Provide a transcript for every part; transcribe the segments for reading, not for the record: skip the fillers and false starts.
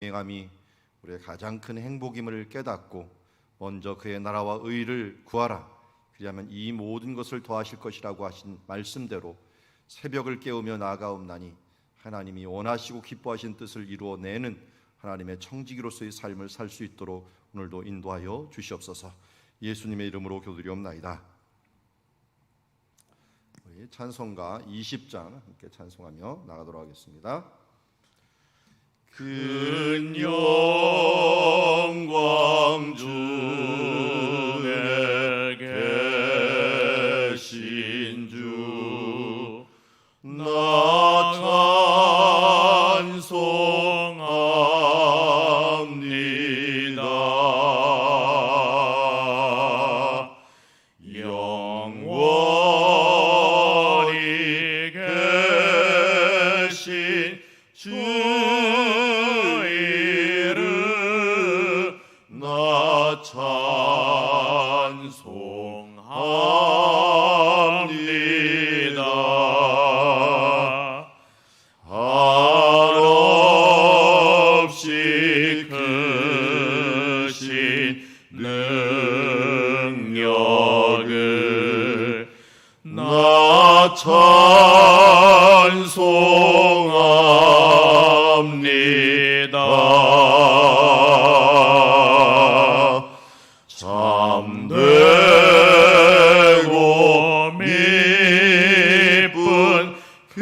행함이 우리의 가장 큰 행복임을 깨닫고 먼저 그의 나라와 의를 구하라. 그리하면 이 모든 것을 더하실 것이라고 하신 말씀대로 새벽을 깨우며 나아가옵나니 하나님이 원하시고 기뻐하신 뜻을 이루어내는 하나님의 청지기로서의 삶을 살 수 있도록 오늘도 인도하여 주시옵소서. 예수님의 이름으로 기도드리옵나이다. 우리 찬송가 20장 함께 찬송하며 나가도록 하겠습니다. 큰 영광 중에 계신 주 나 찬송합니다. 영원히 계신 주 찬송합니다. 한없이 크신 능력을 나 찬송합니다. 참되고 미쁜 그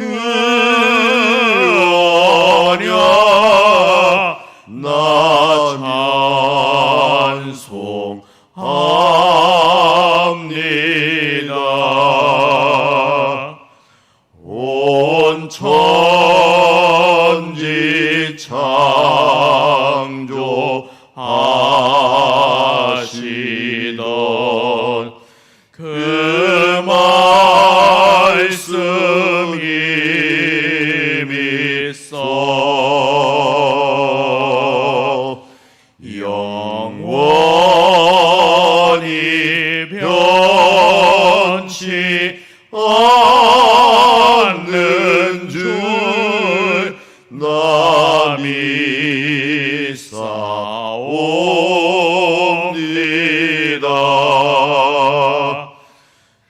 언약 나 찬송합니다. 온 천지 창조하시던 그 말씀이 믿소 영원히 변치 않는 줄 나 믿사옵니다.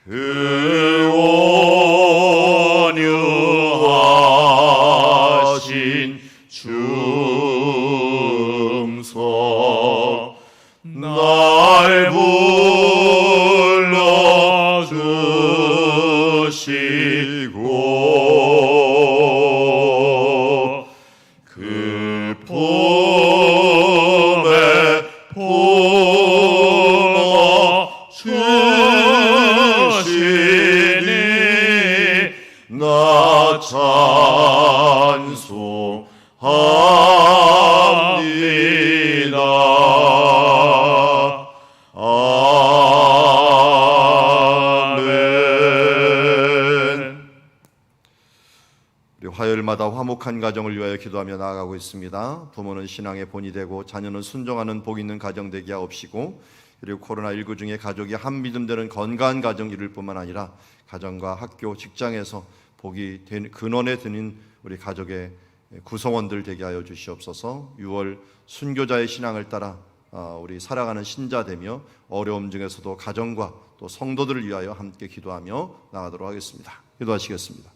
그 온유하신 중성 날 불러주시고 그 품에 품어주시니 나 찬송합니다. 아멘. 우리 화요일마다 화목한 가정을 위하여 기도하며 나아가고 있습니다. 부모는 신앙의 본이 되고 자녀는 순종하는 복 있는 가정 되게 하옵시고, 그리고 코로나19 중에 가족이 한 믿음 되는 건강한 가정 이룰 뿐만 아니라 가정과 학교, 직장에서 복이 근원에 드는 우리 가족의 구성원들 되게 하여 주시옵소서. 6월 순교자의 신앙을 따라 우리 살아가는 신자 되며 어려움 중에서도 가정과 또 성도들을 위하여 함께 기도하며 나가도록 하겠습니다. 기도하시겠습니다.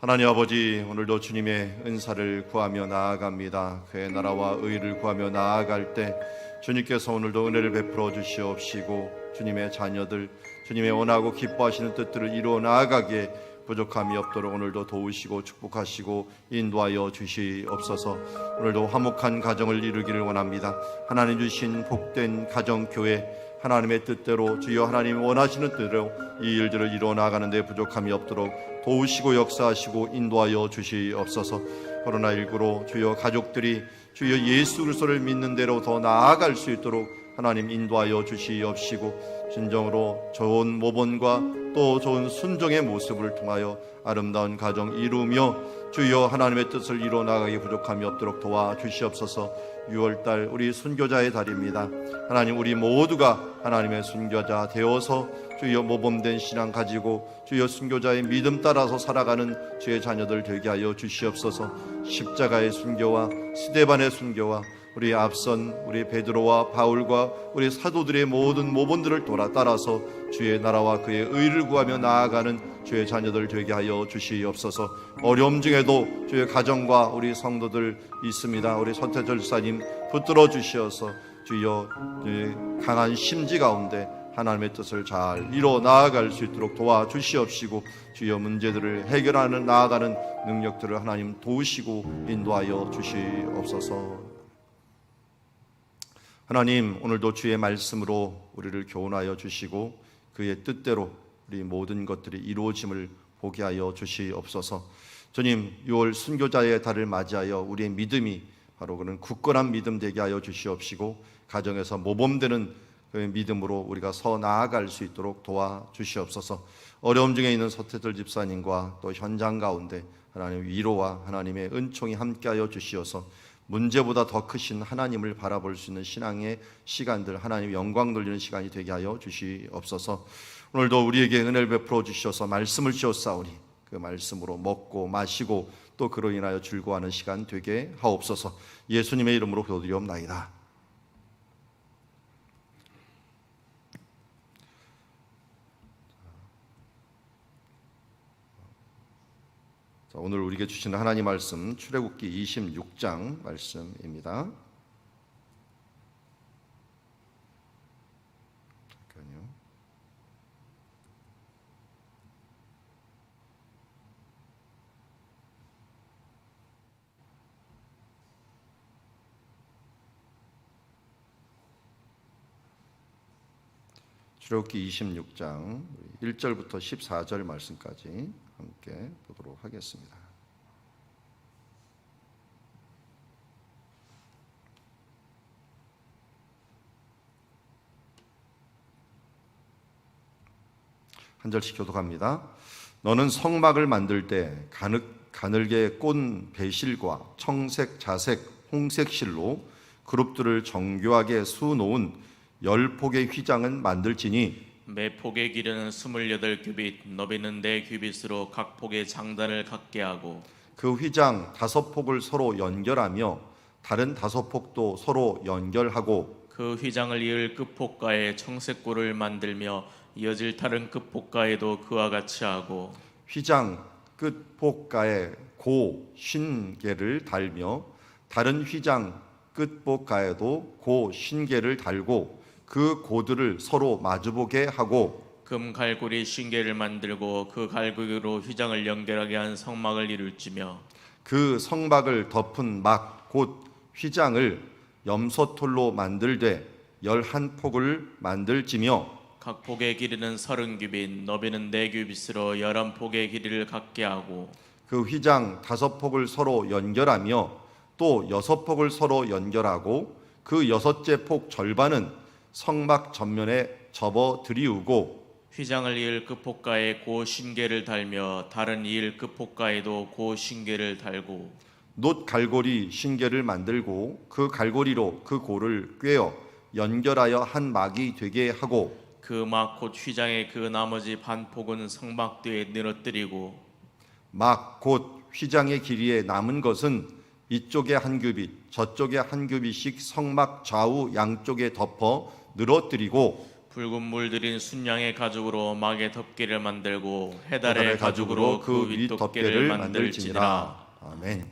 하나님 아버지, 오늘도 주님의 은사를 구하며 나아갑니다. 그의 나라와 의를 구하며 나아갈 때 주님께서 오늘도 은혜를 베풀어 주시옵시고, 주님의 자녀들, 주님의 원하고 기뻐하시는 뜻들을 이루어 나아가기에 부족함이 없도록 오늘도 도우시고 축복하시고 인도하여 주시옵소서. 오늘도 화목한 가정을 이루기를 원합니다. 하나님 주신 복된 가정교회, 하나님의 뜻대로 주여 하나님 원하시는 뜻대로 이 일들을 이루어 나가는 데 부족함이 없도록 도우시고 역사하시고 인도하여 주시옵소서. 코로나19로 주여 가족들이 주여 예수 그리스도를 믿는 대로 더 나아갈 수 있도록 하나님 인도하여 주시옵시고, 진정으로 좋은 모본과 또 좋은 순종의 모습을 통하여 아름다운 가정 이루며 주여 하나님의 뜻을 이루어 나가기 부족함이 없도록 도와주시옵소서. 6월달 우리 순교자의 달입니다. 하나님, 우리 모두가 하나님의 순교자 되어서 주여 모범된 신앙 가지고 주여 순교자의 믿음 따라서 살아가는 주의 자녀들 되게 하여 주시옵소서. 십자가의 순교와 스데반의 순교와 우리 앞선 우리 베드로와 바울과 우리 사도들의 모든 모본들을 따라서 주의 나라와 그의 의를 구하며 나아가는 주의 자녀들 되게 하여 주시옵소서. 어려움 중에도 주의 가정과 우리 성도들 있습니다. 우리 서태절 사님 붙들어 주시어서 주여 강한 심지 가운데 하나님의 뜻을 잘 이뤄 나아갈 수 있도록 도와주시옵시고 주여 문제들을 해결하는 나아가는 능력들을 하나님 도우시고 인도하여 주시옵소서. 하나님, 오늘도 주의 말씀으로 우리를 교훈하여 주시고 그의 뜻대로 우리 모든 것들이 이루어짐을 보게 하여 주시옵소서. 주님, 6월 순교자의 달을 맞이하여 우리의 믿음이 바로 그런 굳건한 믿음 되게 하여 주시옵시고 가정에서 모범되는 그 믿음으로 우리가 서 나아갈 수 있도록 도와주시옵소서. 어려움 중에 있는 서태들 집사님과 또 현장 가운데 하나님의 위로와 하나님의 은총이 함께하여 주시어서 문제보다 더 크신 하나님을 바라볼 수 있는 신앙의 시간들, 하나님의 영광 돌리는 시간이 되게 하여 주시옵소서. 오늘도 우리에게 은혜를 베풀어 주셔서 말씀을 주셨사오니 그 말씀으로 먹고 마시고 또 그로 인하여 즐거워하는 시간 되게 하옵소서. 예수님의 이름으로 기도드리옵나이다. 자, 오늘 우리에게 주시는 하나님 말씀 출애굽기 26장 말씀입니다. 잠깐요. 출애굽기 26장 1절부터 14절 말씀까지 함께 보도록 하겠습니다. 한 절씩 교독합니다. 너는 성막을 만들 때 가늘게 꼰 배실과 청색, 자색, 홍색 실로 그룹들을 정교하게 수놓은 10폭의 휘장은 만들지니 매 폭의 길이는 28규빗, 너비는 4규빗으로 각 폭의 장단을 갖게 하고 그 휘장 5폭을 서로 연결하며 다른 5폭도 서로 연결하고 그 휘장을 이을 끝폭가에 청색고를 만들며 이어질 다른 끝폭가에도 그와 같이 하고 휘장 끝폭가에 고 50개를 달며 다른 휘장 끝폭가에도 고 50개를 달고 그 고들을 서로 마주보게 하고 금 갈고리 50개를 만들고 그 갈고리로 휘장을 연결하게 한 성막을 이룰지며 그 성막을 덮은 막 곧 휘장을 염소털로 만들되 11폭을 만들지며 각 폭의 길이는 30규빗, 너비는 4규빗으로 11폭의 길이를 갖게 하고 그 휘장 5폭을 서로 연결하며 또 6폭을 서로 연결하고 그 6째 폭 절반은 성막 전면에 접어 들이우고 휘장을 이을 끝폭가에 고 50개를 달며 다른 이을 끝폭가에도 고 50개를 달고 놋 갈고리 50개를 만들고 그 갈고리로 그 고를 꿰어 연결하여 한 막이 되게 하고 그 막 곧 휘장의 그 나머지 반폭은 성막 뒤에 늘어뜨리고 막 곧 휘장의 길이에 남은 것은 이쪽에 한 규빗 저쪽에 한 규빗씩 성막 좌우 양쪽에 덮어 늘어뜨리고 붉은 물들인 순양의 가죽으로 막의 덮개를 만들고 해달의 가죽으로 그 윗덮개를 만들지니라. 아멘.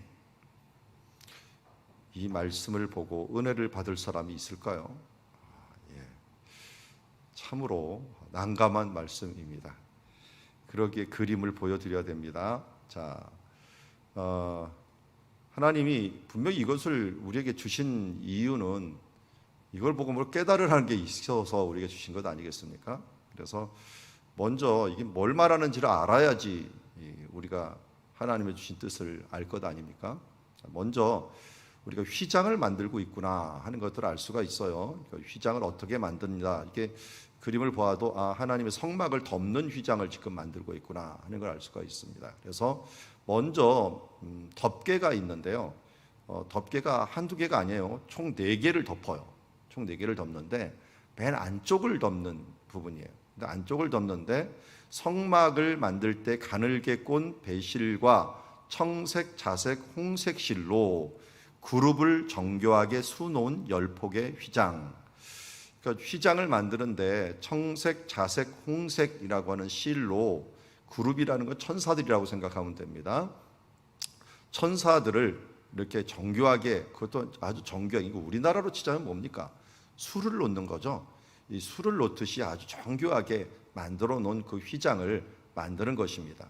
이 말씀을 보고 은혜를 받을 사람이 있을까요? 참으로 난감한 말씀입니다. 그러기에 그림을 보여드려야 됩니다. 자, 하나님이 분명히 이것을 우리에게 주신 이유는 이걸 보고 뭘 깨달으라는 게 있어서 우리에게 주신 것 아니겠습니까? 그래서 먼저 이게 뭘 말하는지를 알아야지 우리가 하나님의 주신 뜻을 알 것 아닙니까? 먼저 우리가 휘장을 만들고 있구나 하는 것들을 알 수가 있어요. 휘장을 어떻게 만든다 이게 그림을 보아도 하나님의 성막을 덮는 휘장을 지금 만들고 있구나 하는 걸 알 수가 있습니다. 그래서 먼저 덮개가 있는데요. 덮개가 한두 개가 아니에요. 총 4개를 덮어요. 총 4개를 덮는데 맨 안쪽을 덮는 부분이에요. 근데 안쪽을 덮는데 성막을 만들 때 가늘게 꼰 배실과 청색, 자색, 홍색 실로 그룹을 정교하게 수놓은 10폭의 휘장. 그러니까 휘장을 만드는데 청색, 자색, 홍색이라고 하는 실로 그룹이라는 건 천사들이라고 생각하면 됩니다. 천사들을 이렇게 정교하게, 그것도 아주 정교하게, 이거 우리나라로 치자면 뭡니까? 술을 놓는 거죠. 이 술을 놓듯이 아주 정교하게 만들어 놓은 그 휘장을 만드는 것입니다.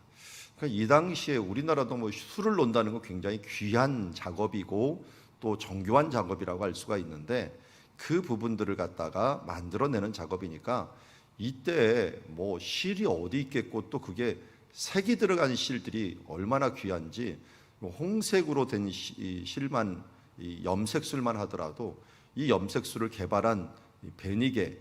그러니까 이 당시에 우리나라도 뭐 술을 놓는다는 건 굉장히 귀한 작업이고 또 정교한 작업이라고 할 수가 있는데, 그 부분들을 갖다가 만들어내는 작업이니까 이때 뭐 실이 어디 있겠고 또 그게 색이 들어간 실들이 얼마나 귀한지, 홍색으로 된 실만, 이 염색술만 하더라도 이 염색술을 개발한 베니게,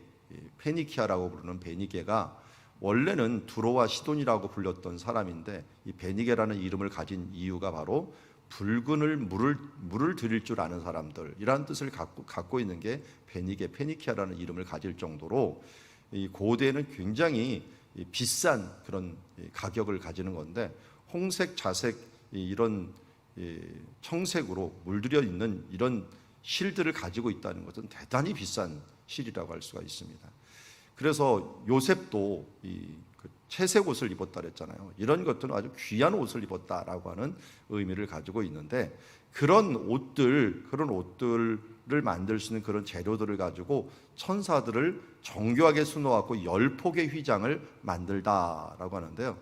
페니키아라고 부르는 베니게가 원래는 두로와 시돈이라고 불렸던 사람인데, 이 베니게라는 이름을 가진 이유가 바로 붉은을 물을 들일 줄 아는 사람들, 이런 뜻을 갖고 있는 게 베니게, 페니키아라는 이름을 가질 정도로 이 고대에는 굉장히 비싼 그런 가격을 가지는 건데, 홍색, 자색, 이런 청색으로 물들여 있는 이런 실들을 가지고 있다는 것은 대단히 비싼 실이라고 할 수가 있습니다. 그래서 요셉도 그 채색 옷을 입었다 그랬잖아요. 이런 것들은 아주 귀한 옷을 입었다라고 하는 의미를 가지고 있는데, 그런 옷들을 만들 수 있는 그런 재료들을 가지고 천사들을 정교하게 수놓았고 10폭의 휘장을 만들다라고 하는데요.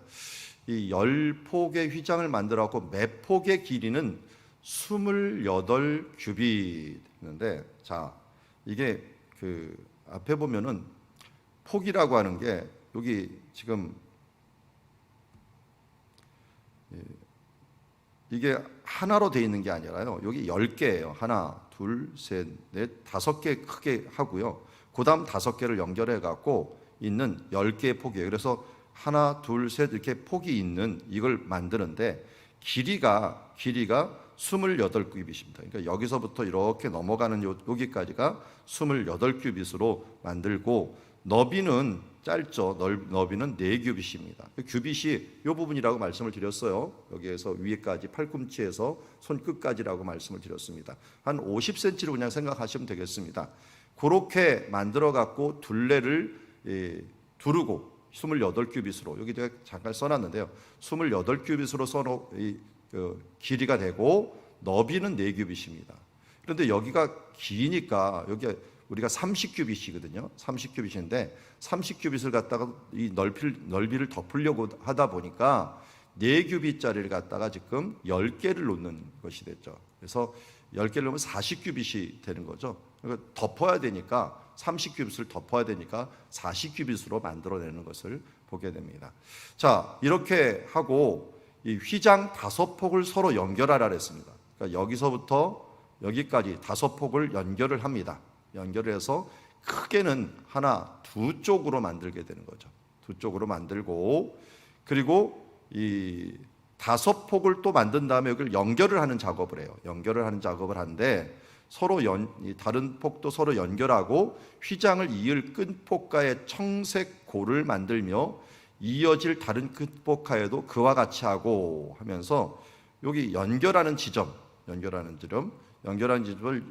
이 10폭의 휘장을 만들어갖고 매 폭의 길이는 28규빗 있는데, 자, 이게 그 앞에 보면은 폭이라고 하는 게 여기 지금 이게 하나로 되어 있는 게 아니라요. 여기 10개예요. 하나, 둘, 셋, 넷, 5개 크게 하고요. 그 다음 5개를 연결해 갖고 있는 10개의 폭이에요. 그래서 하나, 둘, 셋 이렇게 폭이 있는 이걸 만드는데 길이가 28규빗입니다. 그러니까 여기서부터 이렇게 넘어가는 여기까지가 28규빗으로 만들고, 너비는 짧죠. 너비는 4규빗입니다. 규빗이 이 부분이라고 말씀을 드렸어요. 여기에서 위에까지 팔꿈치에서 손끝까지라고 말씀을 드렸습니다. 한 50cm로 그냥 생각하시면 되겠습니다. 그렇게 만들어 갖고 둘레를 두르고 28규빗으로, 여기 제가 잠깐 써놨는데요. 28규빗으로 써놓 길이가 되고 너비는 4규빗입니다. 그런데 여기가 기니까 여기 우리가 30규빗이거든요. 30규빗인데 30규빗을 갖다가 이 넓이를 덮으려고 하다 보니까 4규빗짜리를 갖다가 지금 10개를 놓는 것이 됐죠. 그래서 10개를 놓으면 40규빗이 되는 거죠. 그러니까 덮어야 되니까 30규빗을 덮어야 되니까 40규빗으로 만들어내는 것을 보게 됩니다. 자, 이렇게 하고 이 휘장 5폭을 서로 연결하라 그랬습니다. 그러니까 여기서부터 여기까지 5폭을 연결을 합니다. 연결해서 크게는 하나, 2쪽으로 만들게 되는 거죠. 2쪽으로 만들고, 그리고 이 5폭을 또 만든 다음에 여기를 연결을 하는 작업을 해요. 연결을 하는 작업을 하는데 서로 다른 폭도 서로 연결하고 휘장을 이을 끝폭가의 청색 고를 만들며 이어질 다른 끝폭가에도 그와 같이 하고 하면서, 여기 연결하는 지점을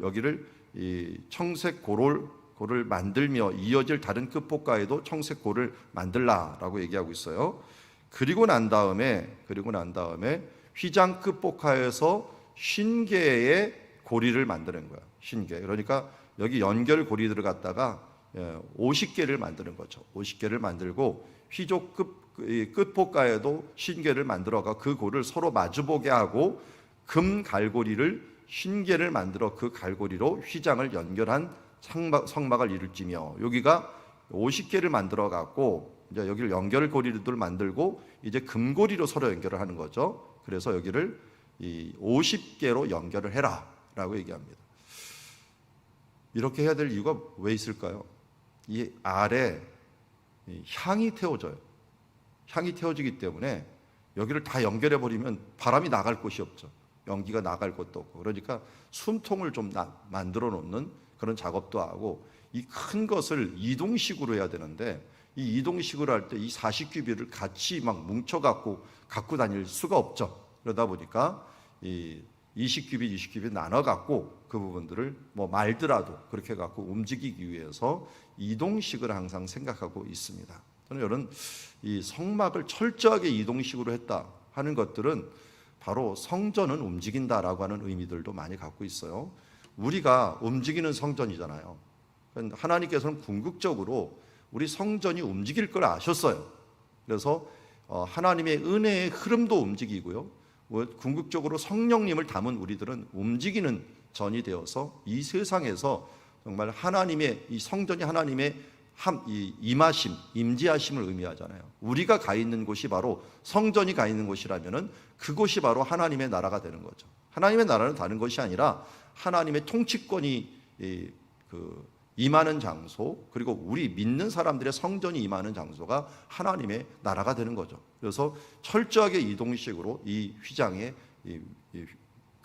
여기를 이 청색 고를 만들며 이어질 다른 끝폭가에도 청색 고를 만들라라고 얘기하고 있어요. 그리고 난 다음에 휘장 끝폭가에서 50개의 고리를 만드는 거야. 50개. 그러니까 여기 연결 고리들을 갖다가 50개를 만드는 거죠. 50개를 만들고 휘족 끝폭가에도 50개를 만들어가 그 고를 서로 마주보게 하고 금 갈고리를 50개를 만들어 그 갈고리로 휘장을 연결한 성막을 이룰지며, 여기가 50개를 만들어 갖고 이제 여기를 연결 고리를 만들고 이제 금고리로 서로 연결을 하는 거죠. 그래서 여기를 이 50개로 연결을 해라라고 얘기합니다. 이렇게 해야 될 이유가 왜 있을까요? 이 아래 이 향이 태워져요. 향이 태워지기 때문에 여기를 다 연결해 버리면 바람이 나갈 곳이 없죠. 연기가 나갈 곳도 없고, 그러니까 숨통을 좀 만들어 놓는 그런 작업도 하고, 이 큰 것을 이동식으로 해야 되는데 이 이동식으로 할 때 이 40규빗을 같이 막 뭉쳐 갖고 다닐 수가 없죠. 그러다 보니까 이 20규빗, 20규빗 나눠 갖고 그 부분들을 뭐 말더라도 그렇게 갖고 움직이기 위해서 이동식을 항상 생각하고 있습니다. 저는 이런 이 성막을 철저하게 이동식으로 했다 하는 것들은 바로 성전은 움직인다라고 하는 의미들도 많이 갖고 있어요. 우리가 움직이는 성전이잖아요. 하나님께서는 궁극적으로 우리 성전이 움직일 걸 아셨어요. 그래서 하나님의 은혜의 흐름도 움직이고요, 궁극적으로 성령님을 담은 우리들은 움직이는 전이 되어서 이 세상에서 정말 하나님의 이 성전이 하나님의 임하심, 임재하심을 의미하잖아요. 우리가 가 있는 곳이 바로 성전이 가 있는 곳이라면은 그곳이 바로 하나님의 나라가 되는 거죠. 하나님의 나라는 다른 것이 아니라 하나님의 통치권이 임하는 장소, 그리고 우리 믿는 사람들의 성전이 임하는 장소가 하나님의 나라가 되는 거죠. 그래서 철저하게 이동식으로 이 휘장의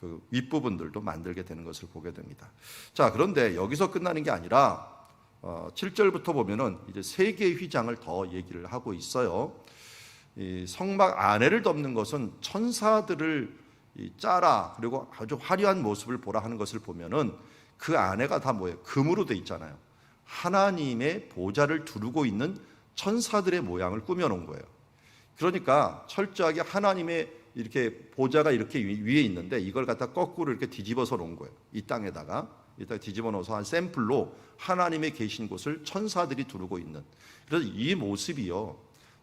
그 윗부분들도 만들게 되는 것을 보게 됩니다. 자, 그런데 여기서 끝나는 게 아니라 7절부터 보면은 이제 세 개의 휘장을 더 얘기를 하고 있어요. 이 성막 안에를 덮는 것은 천사들을 짜라, 그리고 아주 화려한 모습을 보라 하는 것을 보면은 그 안에가 다 뭐예요? 금으로 돼 있잖아요. 하나님의 보좌를 두르고 있는 천사들의 모양을 꾸며 놓은 거예요. 그러니까 철저하게 하나님의 이렇게 보좌가 이렇게 위에 있는데 이걸 갖다 거꾸로 이렇게 뒤집어서 놓은 거예요. 이 땅에다가 뒤집어 놓아서 한 샘플로 하나님의 계신 곳을 천사들이 두르고 있는, 그래서 이 모습이요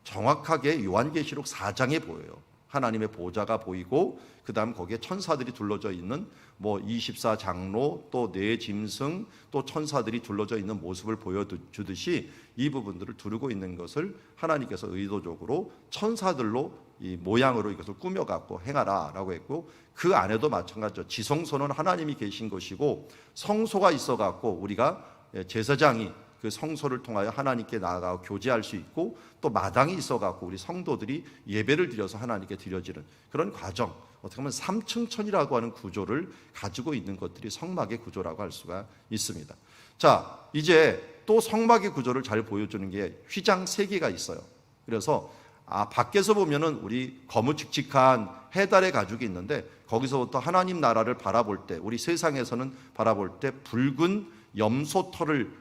정확하게 요한계시록 4장에 보여요. 하나님의 보좌가 보이고 그 다음 거기에 천사들이 둘러져 있는 뭐 24장로 또 네 짐승 또 천사들이 둘러져 있는 모습을 보여주듯이 이 부분들을 두르고 있는 것을 하나님께서 의도적으로 천사들로 이 모양으로 이것을 꾸며갖고 행하라 라고 했고, 그 안에도 마찬가지죠. 지성소는 하나님이 계신 것이고 성소가 있어갖고 우리가 제사장이 그 성소를 통하여 하나님께 나아가 교제할 수 있고, 또 마당이 있어갖고 우리 성도들이 예배를 드려서 하나님께 드려지는 그런 과정, 어떻게 보면 3층천이라고 하는 구조를 가지고 있는 것들이 성막의 구조라고 할 수가 있습니다. 자, 이제 또 성막의 구조를 잘 보여주는 게 휘장 3개가 있어요. 그래서 밖에서 보면은 우리 거무칙칙한 해달의 가죽이 있는데 거기서부터 하나님 나라를 바라볼 때, 우리 세상에서는 바라볼 때 붉은 염소털을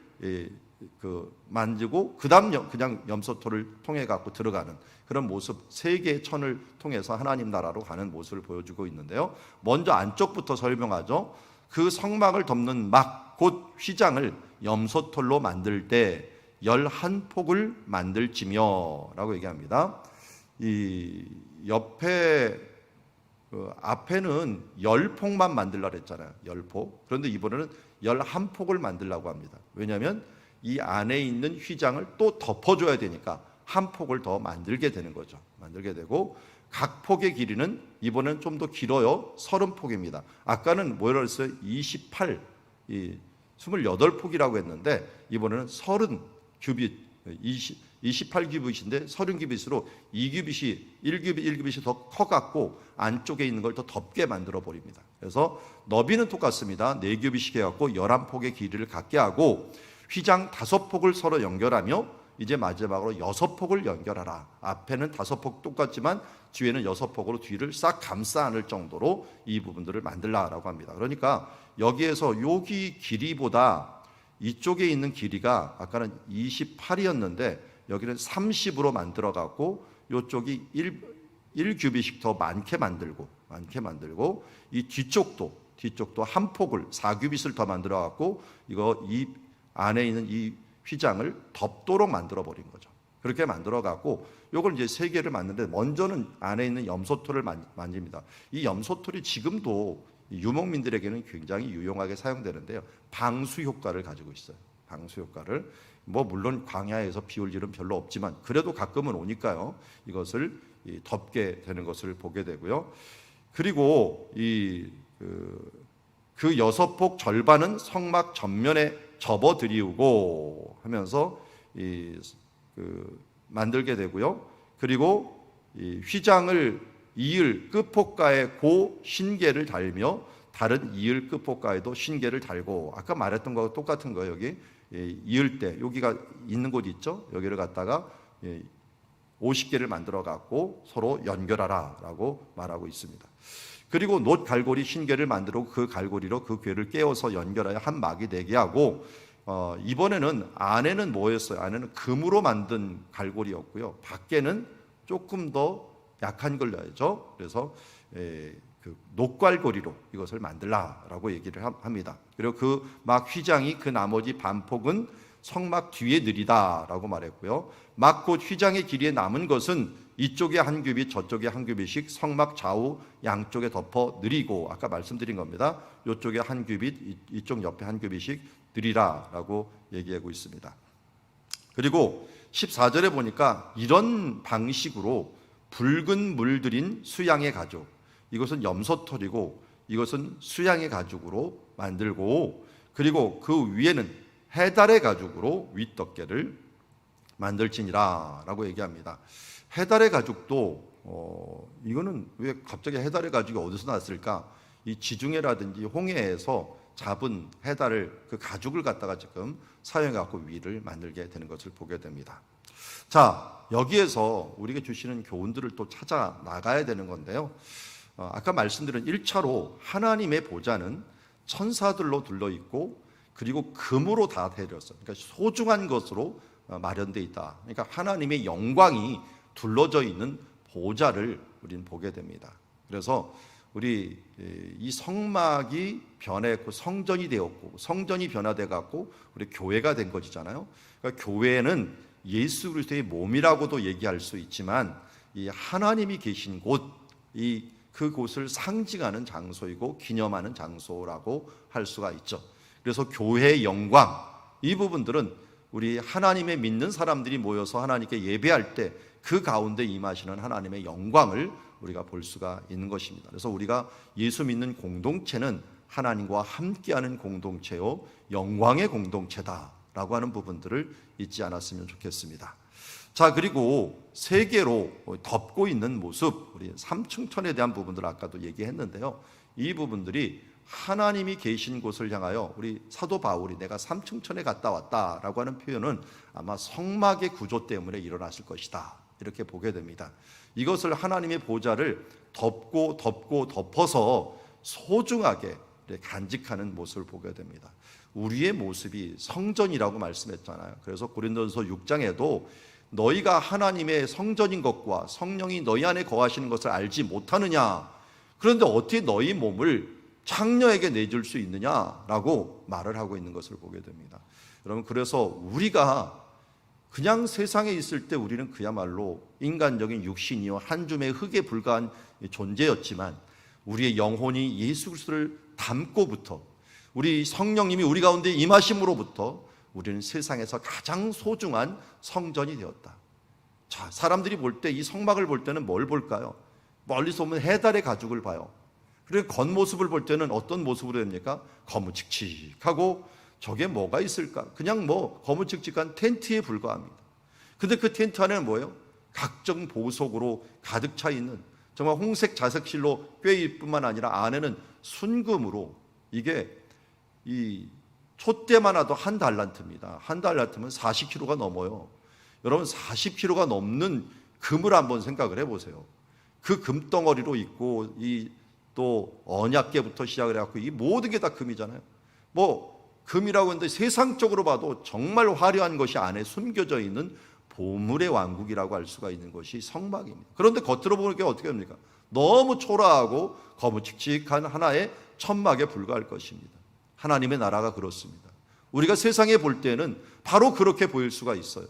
만지고 그 다음 그냥 염소털을 통해 갖고 들어가는 그런 모습, 3개의 천을 통해서 하나님 나라로 가는 모습을 보여주고 있는데요. 먼저 안쪽부터 설명하죠. 그 성막을 덮는 막, 곧 휘장을 염소털로 만들 때 11폭을 만들지며 라고 얘기합니다. 이 옆에 앞에는 10폭만 만들라 그랬잖아요. 10폭. 그런데 이번에는 11폭을 만들라고 합니다. 왜냐하면 이 안에 있는 휘장을 또 덮어줘야 되니까 한 폭을 더 만들게 되는 거죠. 만들게 되고, 각 폭의 길이는 이번엔 좀 더 길어요. 30폭입니다. 아까는 뭐라고 했어요? 28폭이라고 했는데 이번에는 30규빗, 28규빗인데 30규빗으로 2규빗이 1규빗이 더 커갖고 안쪽에 있는 걸 더 덮게 만들어 버립니다. 그래서 너비는 똑같습니다. 4규빗씩 해갖고 11폭의 길이를 갖게 하고, 휘장 5폭을 서로 연결하며 이제 마지막으로 6폭을 연결하라. 앞에는 5폭 똑같지만 뒤에는 6폭으로 뒤를 싹 감싸 안을 정도로 이 부분들을 만들라라고 합니다. 그러니까 여기에서 여기 길이보다 이쪽에 있는 길이가 아까는 28이었는데 여기는 30으로 만들어 갖고 이쪽이 1규빗씩 더 많게 만들고 이 뒤쪽도 한 폭을 4규빗을 더 만들어 갖고 이 안에 있는 이 휘장을 덮도록 만들어 버린 거죠. 그렇게 만들어 갖고 요걸 이제 3개를 만드는데, 먼저는 안에 있는 염소털을 만집니다. 이 염소털이 지금도 유목민들에게는 굉장히 유용하게 사용되는데요, 방수 효과를 가지고 있어요. 방수 효과를, 뭐 물론 광야에서 비 올 일은 별로 없지만 그래도 가끔은 오니까요, 이것을 덮게 되는 것을 보게 되고요. 그리고 그 6폭 절반은 성막 전면에 접어들이우고 하면서 만들게 되고요. 그리고 이 휘장을 이을 끝포가에 고 신계를 달며 다른 이을 끝포가에도 신계를 달고, 아까 말했던 거하고 똑같은 거예요. 여기 이을 때 여기가 있는 곳 있죠. 여기를 갖다가 50개를 만들어 갖고 서로 연결하라 라고 말하고 있습니다. 그리고 놋 갈고리 신계를 만들고 그 갈고리로 그 궤를 깨워서 연결하여 한 막이 되게 하고, 이번에는 안에는 뭐였어요? 안에는 금으로 만든 갈고리였고요. 밖에는 조금 더 약한 걸 넣어야죠. 그래서 그 녹갈고리로 이것을 만들라라고 얘기를 합니다. 그리고 그 막 휘장이 그 나머지 반폭은 성막 뒤에 느리다라고 말했고요. 막 곧 휘장의 길이에 남은 것은 이쪽에 한 규빗 저쪽에 한 규빗씩 성막 좌우 양쪽에 덮어 느리고, 아까 말씀드린 겁니다. 이쪽에 한 규빗 이쪽 옆에 한 규빗씩 느리라라고 얘기하고 있습니다. 그리고 14절에 보니까 이런 방식으로 붉은 물들인 수양의 가죽, 이것은 염소털이고 이것은 수양의 가죽으로 만들고, 그리고 그 위에는 해달의 가죽으로 윗덮개를 만들지니라 라고 얘기합니다. 해달의 가죽도 이거는 왜 갑자기 해달의 가죽이 어디서 났을까? 이 지중해라든지 홍해에서 잡은 해달을, 그 가죽을 갖다가 지금 사용해 갖고 위를 만들게 되는 것을 보게 됩니다. 자, 여기에서 우리에게 주시는 교훈들을 또 찾아 나가야 되는 건데요. 아까 말씀드린 1차로 하나님의 보좌는 천사들로 둘러 있고 그리고 금으로 다 되었어요. 그러니까 소중한 것으로 마련되어 있다. 그러니까 하나님의 영광이 둘러져 있는 보좌를 우리는 보게 됩니다. 그래서 우리 이 성막이 변했고 성전이 되었고, 성전이 변화돼 갖고 우리 교회가 된 것이잖아요. 그러니까 교회는 예수 그리스도의 몸이라고도 얘기할 수 있지만, 이 하나님이 계신 곳, 그곳을 상징하는 장소이고 기념하는 장소라고 할 수가 있죠. 그래서 교회의 영광, 이 부분들은 우리 하나님의 믿는 사람들이 모여서 하나님께 예배할 때 그 가운데 임하시는 하나님의 영광을 우리가 볼 수가 있는 것입니다. 그래서 우리가 예수 믿는 공동체는 하나님과 함께하는 공동체요, 영광의 공동체다라고 하는 부분들을 잊지 않았으면 좋겠습니다. 자, 그리고 세계로 덮고 있는 모습, 우리 삼층천에 대한 부분들 아까도 얘기했는데요. 이 부분들이 하나님이 계신 곳을 향하여, 우리 사도 바울이 내가 삼층천에 갔다 왔다라고 하는 표현은 아마 성막의 구조 때문에 일어났을 것이다, 이렇게 보게 됩니다. 이것을 하나님의 보좌를 덮어서 소중하게 간직하는 모습을 보게 됩니다. 우리의 모습이 성전이라고 말씀했잖아요. 그래서 고린도전서 6장에도 너희가 하나님의 성전인 것과 성령이 너희 안에 거하시는 것을 알지 못하느냐, 그런데 어떻게 너희 몸을 창녀에게 내줄 수 있느냐라고 말을 하고 있는 것을 보게 됩니다. 여러분, 그래서 우리가 그냥 세상에 있을 때 우리는 그야말로 인간적인 육신이요 한 줌의 흙에 불과한 존재였지만, 우리의 영혼이 예수 그리스도를 닮고부터, 우리 성령님이 우리 가운데 임하심으로부터 우리는 세상에서 가장 소중한 성전이 되었다. 자, 사람들이 볼 때, 이 성막을 볼 때는 뭘 볼까요? 멀리서 보면 해달의 가죽을 봐요. 그리고 겉모습을 볼 때는 어떤 모습으로 됩니까? 거무칙칙하고, 저게 뭐가 있을까? 그냥 거무칙칙한 텐트에 불과합니다. 근데 그 텐트 안에는 뭐예요? 각종 보석으로 가득 차 있는, 정말 홍색 자석실로 꿰일 뿐만 아니라 안에는 순금으로, 이게 이 촛대만 와도 한 달란트입니다. 한 달란트면 40kg가 넘어요. 여러분, 40kg가 넘는 금을 한번 생각을 해보세요. 그 금덩어리로 있고, 또 언약궤부터 시작을 해갖고 이 모든 게 다 금이잖아요. 금이라고 하는데 세상적으로 봐도 정말 화려한 것이 안에 숨겨져 있는 보물의 왕국이라고 할 수가 있는 것이 성막입니다. 그런데 겉으로 보니까 어떻게 합니까? 너무 초라하고 거무칙칙한 하나의 천막에 불과할 것입니다. 하나님의 나라가 그렇습니다. 우리가 세상에 볼 때는 바로 그렇게 보일 수가 있어요.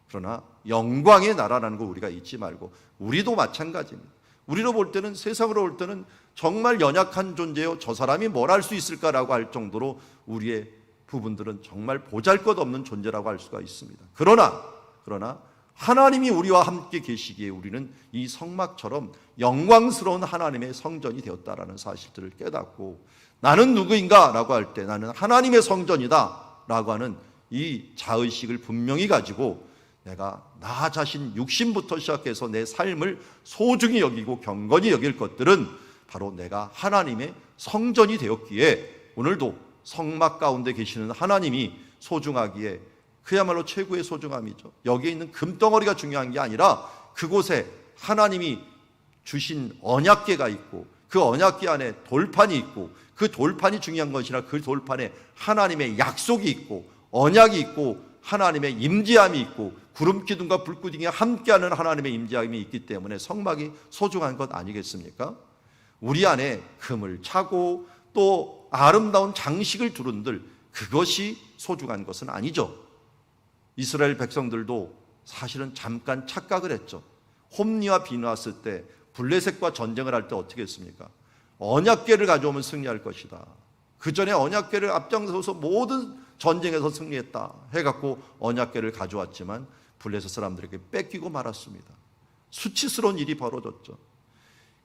그러나 영광의 나라라는 걸 우리가 잊지 말고, 우리도 마찬가지입니다. 우리로 볼 때는, 세상으로 볼 때는 정말 연약한 존재요, 저 사람이 뭘 할 수 있을까라고 할 정도로 우리의 부분들은 정말 보잘것없는 존재라고 할 수가 있습니다. 그러나 하나님이 우리와 함께 계시기에 우리는 이 성막처럼 영광스러운 하나님의 성전이 되었다라는 사실들을 깨닫고, 나는 누구인가 라고 할 때 나는 하나님의 성전이다 라고 하는 이 자의식을 분명히 가지고 내가 나 자신 육신부터 시작해서 내 삶을 소중히 여기고 경건히 여길 것들은 바로 내가 하나님의 성전이 되었기에 오늘도 성막 가운데 계시는 하나님이 소중하기에 그야말로 최고의 소중함이죠. 여기에 있는 금덩어리가 중요한 게 아니라 그곳에 하나님이 주신 언약궤가 있고 그 언약궤 안에 돌판이 있고 그 돌판이 중요한 것이라 그 돌판에 하나님의 약속이 있고 언약이 있고 하나님의 임재함이 있고 구름 기둥과 불 기둥이 함께하는 하나님의 임재함이 있기 때문에 성막이 소중한 것 아니겠습니까? 우리 안에 금을 차고 또 아름다운 장식을 두른들 그것이 소중한 것은 아니죠. 이스라엘 백성들도 사실은 잠깐 착각을 했죠. 홈리와 비누았을 때 블레셋과 전쟁을 할 때 어떻게 했습니까? 언약궤를 가져오면 승리할 것이다. 그 전에 언약궤를 앞장서서 모든 전쟁에서 승리했다 해갖고 언약궤를 가져왔지만 블레셋 사람들에게 뺏기고 말았습니다. 수치스러운 일이 벌어졌죠.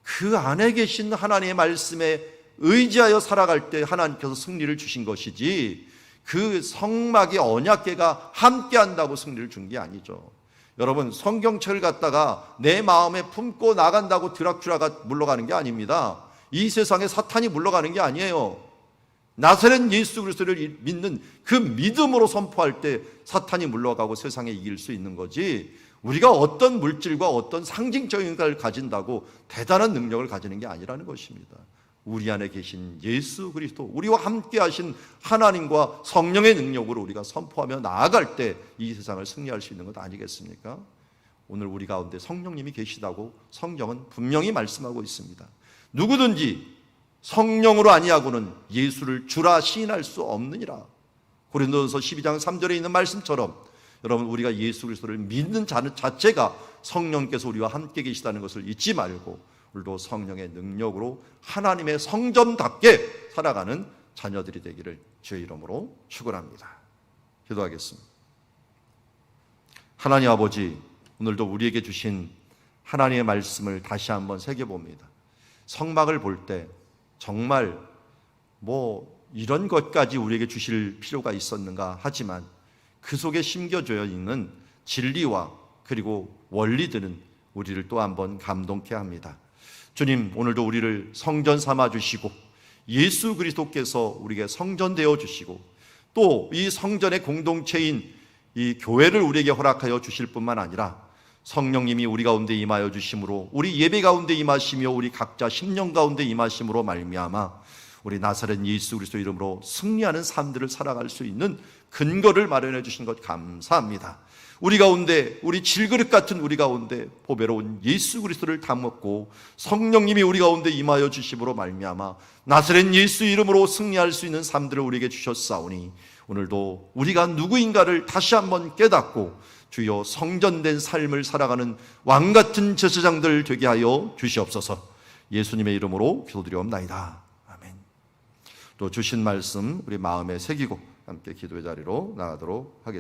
그 안에 계신 하나님의 말씀에 의지하여 살아갈 때 하나님께서 승리를 주신 것이지 그 성막의 언약궤가 함께한다고 승리를 준 게 아니죠. 여러분, 성경책을 갖다가 내 마음에 품고 나간다고 드라큘라가 물러가는 게 아닙니다. 이 세상에 사탄이 물러가는 게 아니에요. 나사렛 예수 그리스도를 믿는 그 믿음으로 선포할 때 사탄이 물러가고 세상에 이길 수 있는 거지, 우리가 어떤 물질과 어떤 상징적인 걸 가진다고 대단한 능력을 가지는 게 아니라는 것입니다. 우리 안에 계신 예수 그리스도, 우리와 함께 하신 하나님과 성령의 능력으로 우리가 선포하며 나아갈 때 이 세상을 승리할 수 있는 것 아니겠습니까? 오늘 우리 가운데 성령님이 계시다고 성경은 분명히 말씀하고 있습니다. 누구든지 성령으로 아니하고는 예수를 주라 시인할 수 없느니라. 고린도전서 12장 3절에 있는 말씀처럼 여러분, 우리가 예수 그리스도를 믿는 자체가 성령께서 우리와 함께 계시다는 것을 잊지 말고 오늘도 성령의 능력으로 하나님의 성전답게 살아가는 자녀들이 되기를 주의 이름으로 축원합니다. 기도하겠습니다. 하나님 아버지, 오늘도 우리에게 주신 하나님의 말씀을 다시 한번 새겨봅니다. 성막을 볼 때 정말 이런 것까지 우리에게 주실 필요가 있었는가 하지만 그 속에 심겨져 있는 진리와 그리고 원리들은 우리를 또 한번 감동케 합니다. 주님, 오늘도 우리를 성전 삼아 주시고 예수 그리스도께서 우리에게 성전 되어 주시고 또 이 성전의 공동체인 이 교회를 우리에게 허락하여 주실 뿐만 아니라 성령님이 우리 가운데 임하여 주심으로 우리 예배 가운데 임하시며 우리 각자 심령 가운데 임하심으로 말미암아 우리 나사렛 예수 그리스도 이름으로 승리하는 삶들을 살아갈 수 있는 근거를 마련해 주신 것 감사합니다. 우리 가운데, 우리 질그릇 같은 우리 가운데 보배로운 예수 그리스도를 담았고 성령님이 우리 가운데 임하여 주심으로 말미암아 나사렛 예수 이름으로 승리할 수 있는 삶들을 우리에게 주셨사오니 오늘도 우리가 누구인가를 다시 한번 깨닫고 주여 성전된 삶을 살아가는 왕같은 제사장들 되게 하여 주시옵소서. 예수님의 이름으로 기도드리옵나이다. 아멘. 또 주신 말씀 우리 마음에 새기고 함께 기도의 자리로 나가도록 하겠습니다.